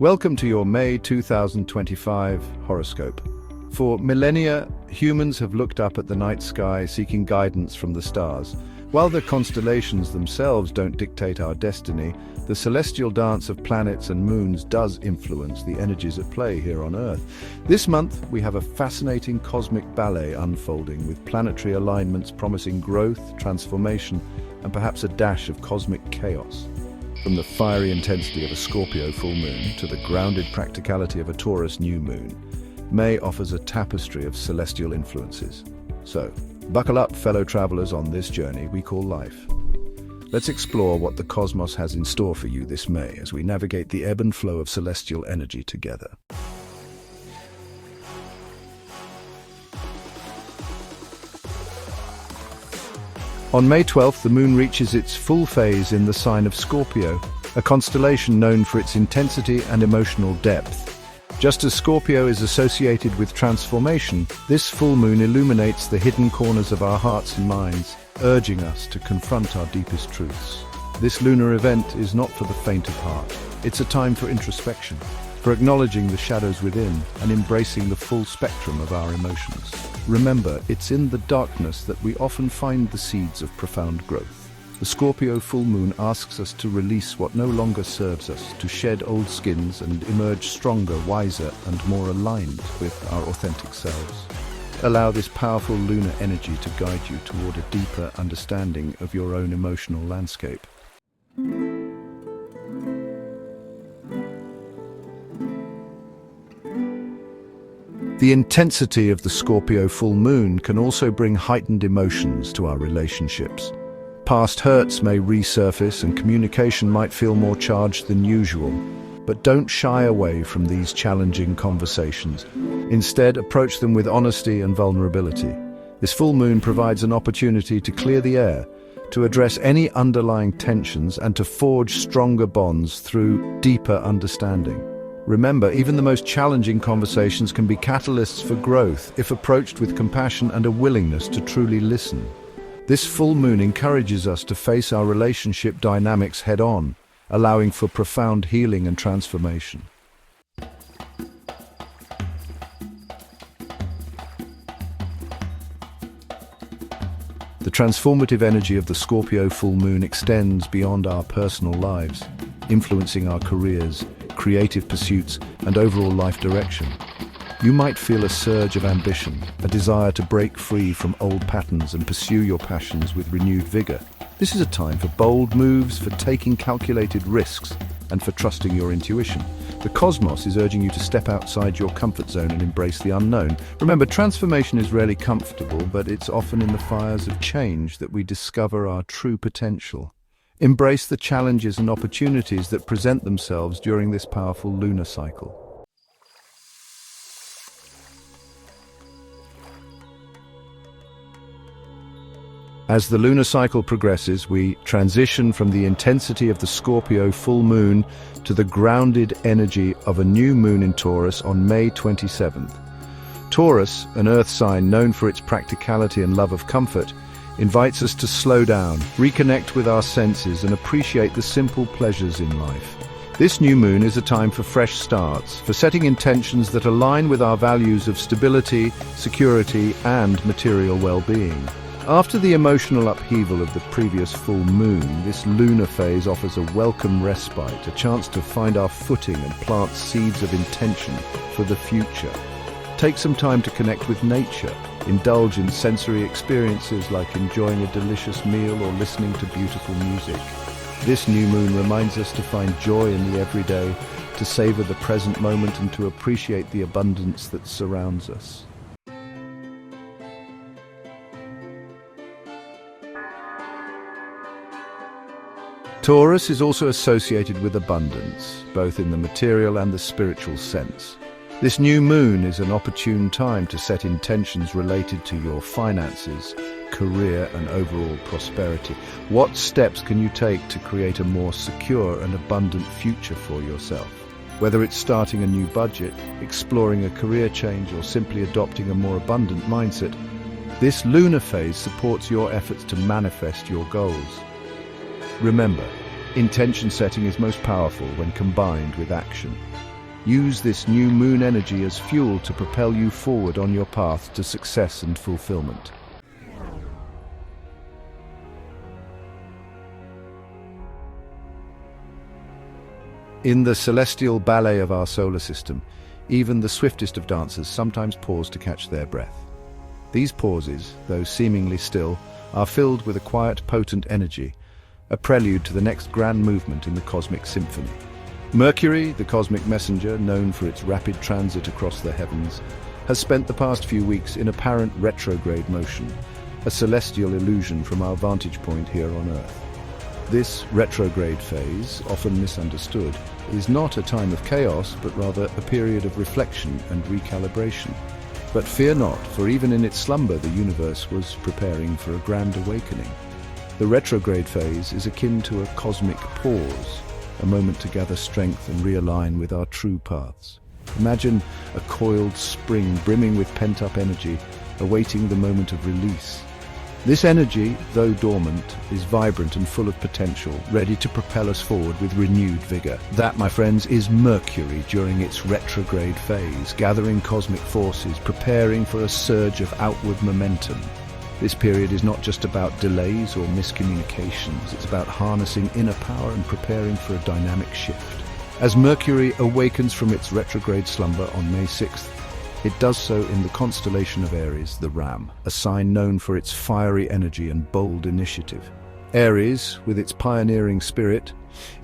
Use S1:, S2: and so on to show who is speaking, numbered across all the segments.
S1: Welcome to your May 2025 horoscope. For millennia, humans have looked up at the night sky seeking guidance from the stars. While the constellations themselves don't dictate our destiny, the celestial dance of planets and moons does influence the energies at play here on Earth. This month, we have a fascinating cosmic ballet unfolding with planetary alignments promising growth, transformation, and perhaps a dash of cosmic chaos. From the fiery intensity of a Scorpio full moon to the grounded practicality of a Taurus new moon, May offers a tapestry of celestial influences. So, buckle up, fellow travelers, on this journey we call life. Let's explore what the cosmos has in store for you this May as we navigate the ebb and flow of celestial energy together. On May 12th, the moon reaches its full phase in the sign of Scorpio, a constellation known for its intensity and emotional depth. Just as Scorpio is associated with transformation, this full moon illuminates the hidden corners of our hearts and minds, urging us to confront our deepest truths. This lunar event is not for the faint of heart. It's a time for introspection, for acknowledging the shadows within and embracing the full spectrum of our emotions. Remember, it's in the darkness that we often find the seeds of profound growth. The Scorpio full moon asks us to release what no longer serves us, to shed old skins and emerge stronger, wiser, and more aligned with our authentic selves. Allow this powerful lunar energy to guide you toward a deeper understanding of your own emotional landscape. The intensity of the Scorpio full moon can also bring heightened emotions to our relationships. Past hurts may resurface and communication might feel more charged than usual, but don't shy away from these challenging conversations. Instead, approach them with honesty and vulnerability. This full moon provides an opportunity to clear the air, to address any underlying tensions, and to forge stronger bonds through deeper understanding. Remember, even the most challenging conversations can be catalysts for growth if approached with compassion and a willingness to truly listen. This full moon encourages us to face our relationship dynamics head-on, allowing for profound healing and transformation. The transformative energy of the Scorpio full moon extends beyond our personal lives, influencing our careers, creative pursuits, and overall life direction. You might feel a surge of ambition, a desire to break free from old patterns and pursue your passions with renewed vigor. This is a time for bold moves, for taking calculated risks, and for trusting your intuition. The cosmos is urging you to step outside your comfort zone and embrace the unknown. Remember, transformation is rarely comfortable, but it's often in the fires of change that we discover our true potential. Embrace the challenges and opportunities that present themselves during this powerful lunar cycle. As the lunar cycle progresses, we transition from the intensity of the Scorpio full moon to the grounded energy of a new moon in Taurus on May 27th. Taurus, an earth sign known for its practicality and love of comfort, invites us to slow down, reconnect with our senses, and appreciate the simple pleasures in life. This new moon is a time for fresh starts, for setting intentions that align with our values of stability, security, and material well-being. After the emotional upheaval of the previous full moon, this lunar phase offers a welcome respite, a chance to find our footing and plant seeds of intention for the future. Take some time to connect with nature. Indulge in sensory experiences like enjoying a delicious meal or listening to beautiful music. This new moon reminds us to find joy in the everyday, to savor the present moment, and to appreciate the abundance that surrounds us. Taurus is also associated with abundance, both in the material and the spiritual sense. This new moon is an opportune time to set intentions related to your finances, career, and overall prosperity. What steps can you take to create a more secure and abundant future for yourself? Whether it's starting a new budget, exploring a career change, or simply adopting a more abundant mindset, this lunar phase supports your efforts to manifest your goals. Remember, intention setting is most powerful when combined with action. Use this new moon energy as fuel to propel you forward on your path to success and fulfillment. In the celestial ballet of our solar system, even the swiftest of dancers sometimes pause to catch their breath. These pauses, though seemingly still, are filled with a quiet, potent energy, a prelude to the next grand movement in the cosmic symphony. Mercury, the cosmic messenger, known for its rapid transit across the heavens, has spent the past few weeks in apparent retrograde motion, a celestial illusion from our vantage point here on Earth. This retrograde phase, often misunderstood, is not a time of chaos, but rather a period of reflection and recalibration. But fear not, for even in its slumber the universe was preparing for a grand awakening. The retrograde phase is akin to a cosmic pause, a moment to gather strength and realign with our true paths. Imagine a coiled spring brimming with pent-up energy, awaiting the moment of release. This energy, though dormant, is vibrant and full of potential, ready to propel us forward with renewed vigor. That, my friends, is Mercury during its retrograde phase, gathering cosmic forces, preparing for a surge of outward momentum. This period is not just about delays or miscommunications, it's about harnessing inner power and preparing for a dynamic shift. As Mercury awakens from its retrograde slumber on May 6th, it does so in the constellation of Aries, the Ram, a sign known for its fiery energy and bold initiative. Aries, with its pioneering spirit,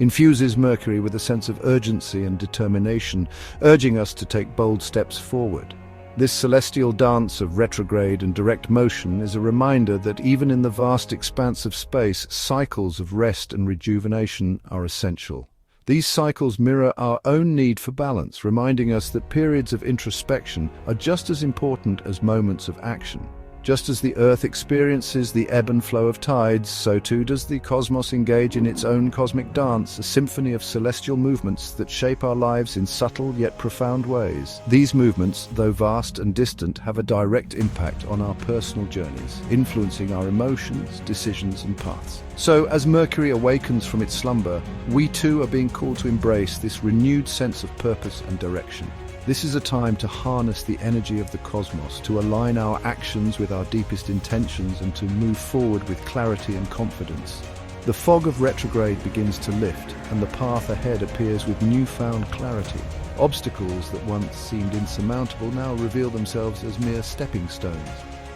S1: infuses Mercury with a sense of urgency and determination, urging us to take bold steps forward. This celestial dance of retrograde and direct motion is a reminder that even in the vast expanse of space, cycles of rest and rejuvenation are essential. These cycles mirror our own need for balance, reminding us that periods of introspection are just as important as moments of action. Just as the Earth experiences the ebb and flow of tides, so too does the cosmos engage in its own cosmic dance, a symphony of celestial movements that shape our lives in subtle yet profound ways. These movements, though vast and distant, have a direct impact on our personal journeys, influencing our emotions, decisions, and paths. So, as Mercury awakens from its slumber, we too are being called to embrace this renewed sense of purpose and direction. This is a time to harness the energy of the cosmos, to align our actions with our deepest intentions and to move forward with clarity and confidence. The fog of retrograde begins to lift, and the path ahead appears with newfound clarity. Obstacles that once seemed insurmountable now reveal themselves as mere stepping stones,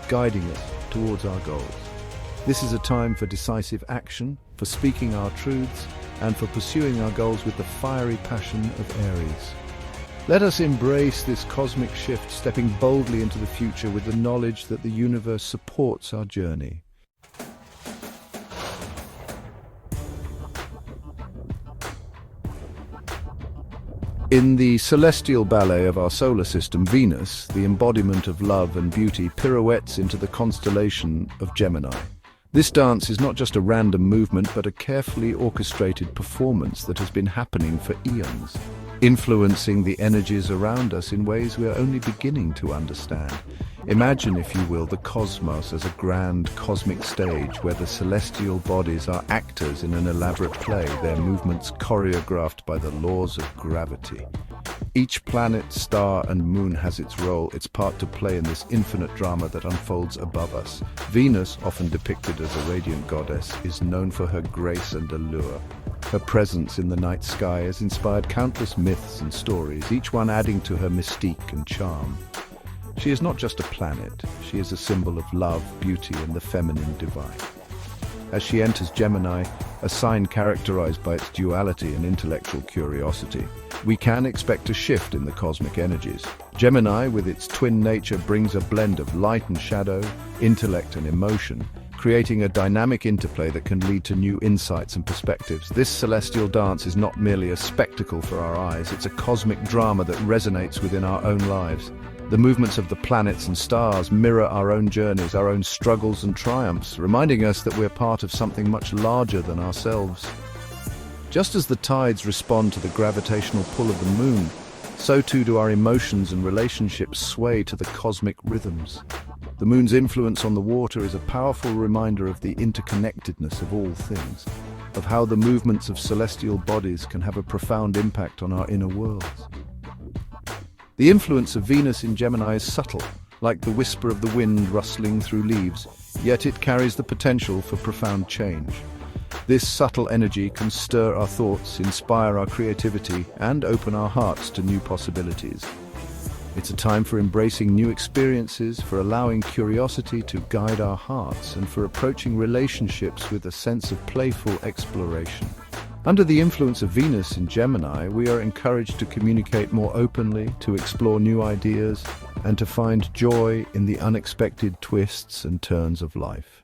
S1: guiding us towards our goals. This is a time for decisive action, for speaking our truths, and for pursuing our goals with the fiery passion of Aries. Let us embrace this cosmic shift, stepping boldly into the future with the knowledge that the universe supports our journey. In the celestial ballet of our solar system, Venus, the embodiment of love and beauty, pirouettes into the constellation of Gemini. This dance is not just a random movement, but a carefully orchestrated performance that has been happening for eons, influencing the energies around us in ways we are only beginning to understand. Imagine, if you will, the cosmos as a grand cosmic stage where the celestial bodies are actors in an elaborate play, their movements choreographed by the laws of gravity. Each planet, star, and moon has its role, its part to play in this infinite drama that unfolds above us. Venus, often depicted as a radiant goddess, is known for her grace and allure. Her presence in the night sky has inspired countless myths and stories, each one adding to her mystique and charm. She is not just a planet, she is a symbol of love, beauty, and the feminine divine. As she enters Gemini, a sign characterized by its duality and intellectual curiosity, we can expect a shift in the cosmic energies. Gemini, with its twin nature, brings a blend of light and shadow, intellect and emotion, creating a dynamic interplay that can lead to new insights and perspectives. This celestial dance is not merely a spectacle for our eyes, it's a cosmic drama that resonates within our own lives. The movements of the planets and stars mirror our own journeys, our own struggles and triumphs, reminding us that we're part of something much larger than ourselves. Just as the tides respond to the gravitational pull of the moon, so too do our emotions and relationships sway to the cosmic rhythms. The moon's influence on the water is a powerful reminder of the interconnectedness of all things, of how the movements of celestial bodies can have a profound impact on our inner worlds. The influence of Venus in Gemini is subtle, like the whisper of the wind rustling through leaves, yet it carries the potential for profound change. This subtle energy can stir our thoughts, inspire our creativity, and open our hearts to new possibilities. It's a time for embracing new experiences, for allowing curiosity to guide our hearts, and for approaching relationships with a sense of playful exploration. Under the influence of Venus in Gemini, we are encouraged to communicate more openly, to explore new ideas, and to find joy in the unexpected twists and turns of life.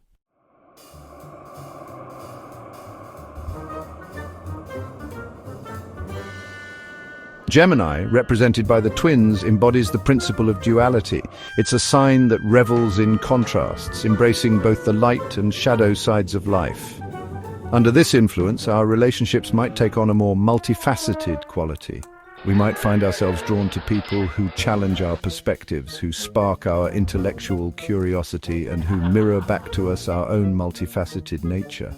S1: Gemini, represented by the twins, embodies the principle of duality. It's a sign that revels in contrasts, embracing both the light and shadow sides of life. Under this influence, our relationships might take on a more multifaceted quality. We might find ourselves drawn to people who challenge our perspectives, who spark our intellectual curiosity, and who mirror back to us our own multifaceted nature.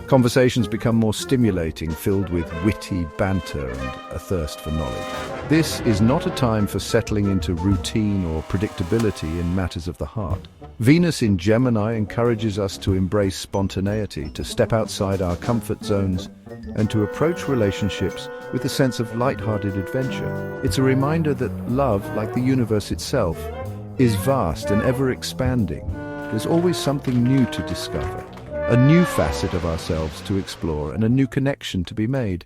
S1: Conversations become more stimulating, filled with witty banter and a thirst for knowledge. This is not a time for settling into routine or predictability in matters of the heart. Venus in Gemini encourages us to embrace spontaneity, to step outside our comfort zones, and to approach relationships with a sense of light-hearted adventure. It's a reminder that love, like the universe itself, is vast and ever-expanding. There's always something new to discover, a new facet of ourselves to explore, and a new connection to be made.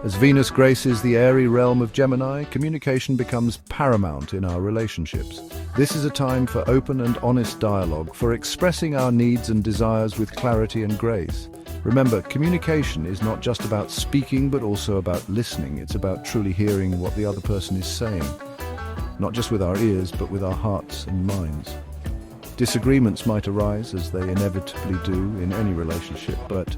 S1: As Venus graces the airy realm of Gemini, communication becomes paramount in our relationships. This is a time for open and honest dialogue, for expressing our needs and desires with clarity and grace. Remember, communication is not just about speaking, but also about listening. It's about truly hearing what the other person is saying, not just with our ears, but with our hearts and minds. Disagreements might arise, as they inevitably do in any relationship, but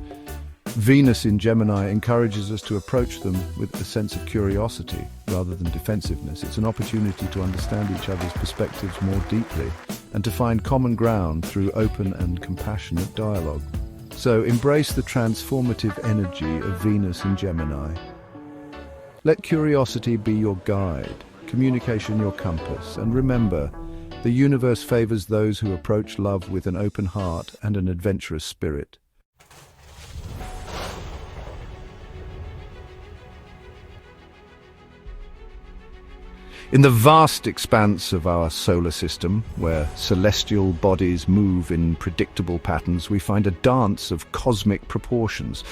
S1: Venus in Gemini encourages us to approach them with a sense of curiosity rather than defensiveness. It's an opportunity to understand each other's perspectives more deeply and to find common ground through open and compassionate dialogue. So embrace the transformative energy of Venus in Gemini. Let curiosity be your guide, communication your compass, and remember, the universe favors those who approach love with an open heart and an adventurous spirit. In the vast expanse of our solar system, where celestial bodies move in predictable patterns, we find a dance of cosmic proportions.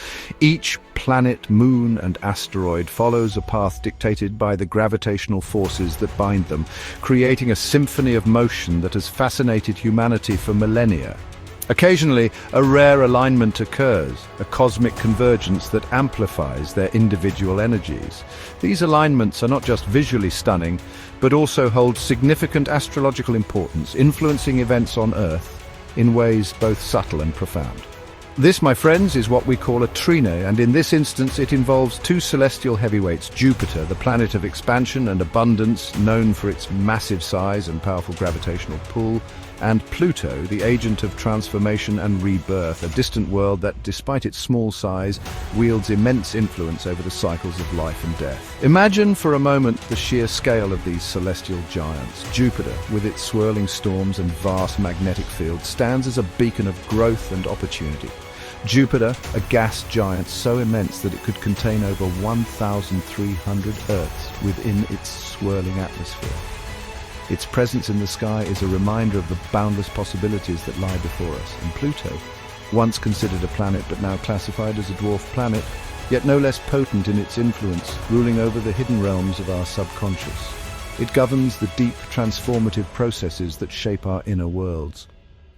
S1: Each planet, moon, and asteroid follows a path dictated by the gravitational forces that bind them, creating a symphony of motion that has fascinated humanity for millennia. Occasionally, a rare alignment occurs, a cosmic convergence that amplifies their individual energies. These alignments are not just visually stunning, but also hold significant astrological importance, influencing events on Earth in ways both subtle and profound. This, my friends, is what we call a trine, and in this instance it involves two celestial heavyweights, Jupiter, the planet of expansion and abundance, known for its massive size and powerful gravitational pull, and Pluto, the agent of transformation and rebirth, a distant world that, despite its small size, wields immense influence over the cycles of life and death. Imagine for a moment the sheer scale of these celestial giants. Jupiter, with its swirling storms and vast magnetic field, stands as a beacon of growth and opportunity. Jupiter, a gas giant so immense that it could contain over 1,300 Earths within its swirling atmosphere. Its presence in the sky is a reminder of the boundless possibilities that lie before us. And Pluto, once considered a planet but now classified as a dwarf planet, yet no less potent in its influence, ruling over the hidden realms of our subconscious. It governs the deep transformative processes that shape our inner worlds.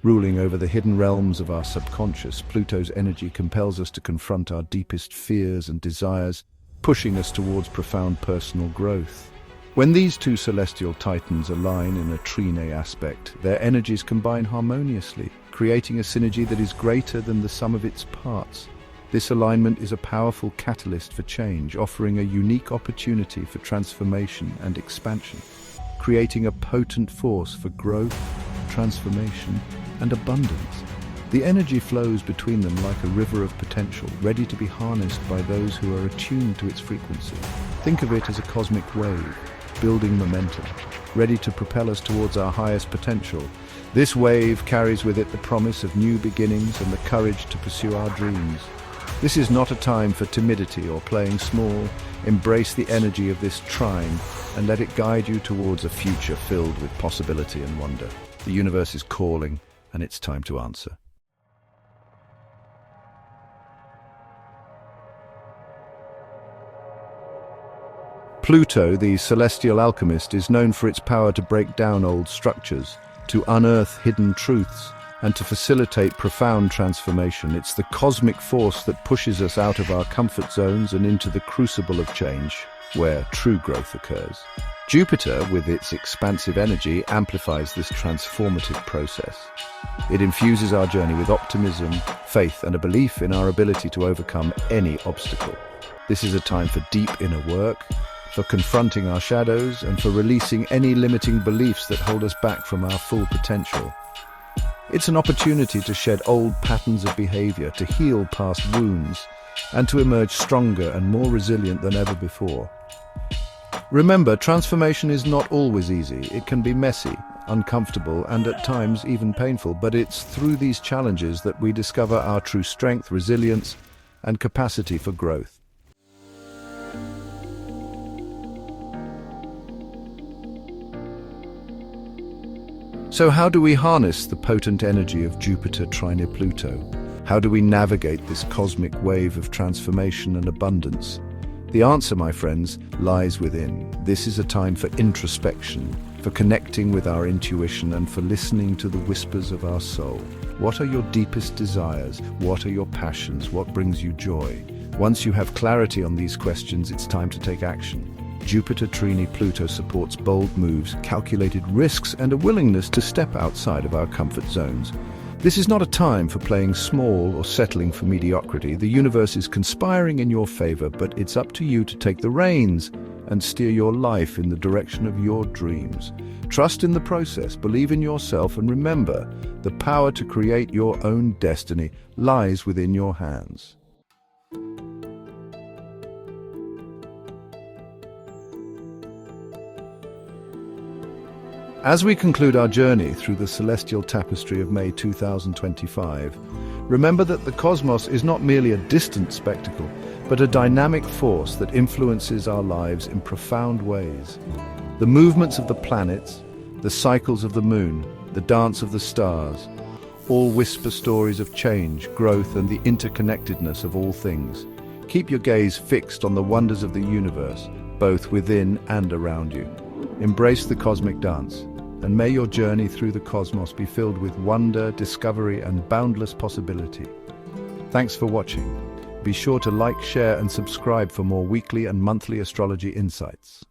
S1: Ruling over the hidden realms of our subconscious, Pluto's energy compels us to confront our deepest fears and desires, pushing us towards profound personal growth. When these two celestial titans align in a trine aspect, their energies combine harmoniously, creating a synergy that is greater than the sum of its parts. This alignment is a powerful catalyst for change, offering a unique opportunity for transformation and expansion, creating a potent force for growth, transformation, and abundance. The energy flows between them like a river of potential, ready to be harnessed by those who are attuned to its frequency. Think of it as a cosmic wave, building momentum, ready to propel us towards our highest potential. This wave carries with it the promise of new beginnings and the courage to pursue our dreams. This is not a time for timidity or playing small. Embrace the energy of this trine and let it guide you towards a future filled with possibility and wonder. The universe is calling, and it's time to answer. Pluto, the celestial alchemist, is known for its power to break down old structures, to unearth hidden truths, and to facilitate profound transformation. It's the cosmic force that pushes us out of our comfort zones and into the crucible of change, where true growth occurs. Jupiter, with its expansive energy, amplifies this transformative process. It infuses our journey with optimism, faith, and a belief in our ability to overcome any obstacle. This is a time for deep inner work, for confronting our shadows, and for releasing any limiting beliefs that hold us back from our full potential. It's an opportunity to shed old patterns of behavior, to heal past wounds, and to emerge stronger and more resilient than ever before. Remember, transformation is not always easy. It can be messy, uncomfortable, and at times even painful, but it's through these challenges that we discover our true strength, resilience, and capacity for growth. So how do we harness the potent energy of Jupiter trine Pluto? How do we navigate this cosmic wave of transformation and abundance? The answer, my friends, lies within. This is a time for introspection, for connecting with our intuition, and for listening to the whispers of our soul. What are your deepest desires? What are your passions? What brings you joy? Once you have clarity on these questions, it's time to take action. Jupiter trine Pluto supports bold moves, calculated risks, and a willingness to step outside of our comfort zones. This is not a time for playing small or settling for mediocrity. The universe is conspiring in your favor, but it's up to you to take the reins and steer your life in the direction of your dreams. Trust in the process, believe in yourself, and remember, the power to create your own destiny lies within your hands. As we conclude our journey through the celestial tapestry of May 2025, remember that the cosmos is not merely a distant spectacle, but a dynamic force that influences our lives in profound ways. The movements of the planets, the cycles of the moon, the dance of the stars, all whisper stories of change, growth, and the interconnectedness of all things. Keep your gaze fixed on the wonders of the universe, both within and around you. Embrace the cosmic dance, and may your journey through the cosmos be filled with wonder, discovery, and boundless possibility. Thanks for watching. Be sure to like, share, and subscribe for more weekly and monthly astrology insights.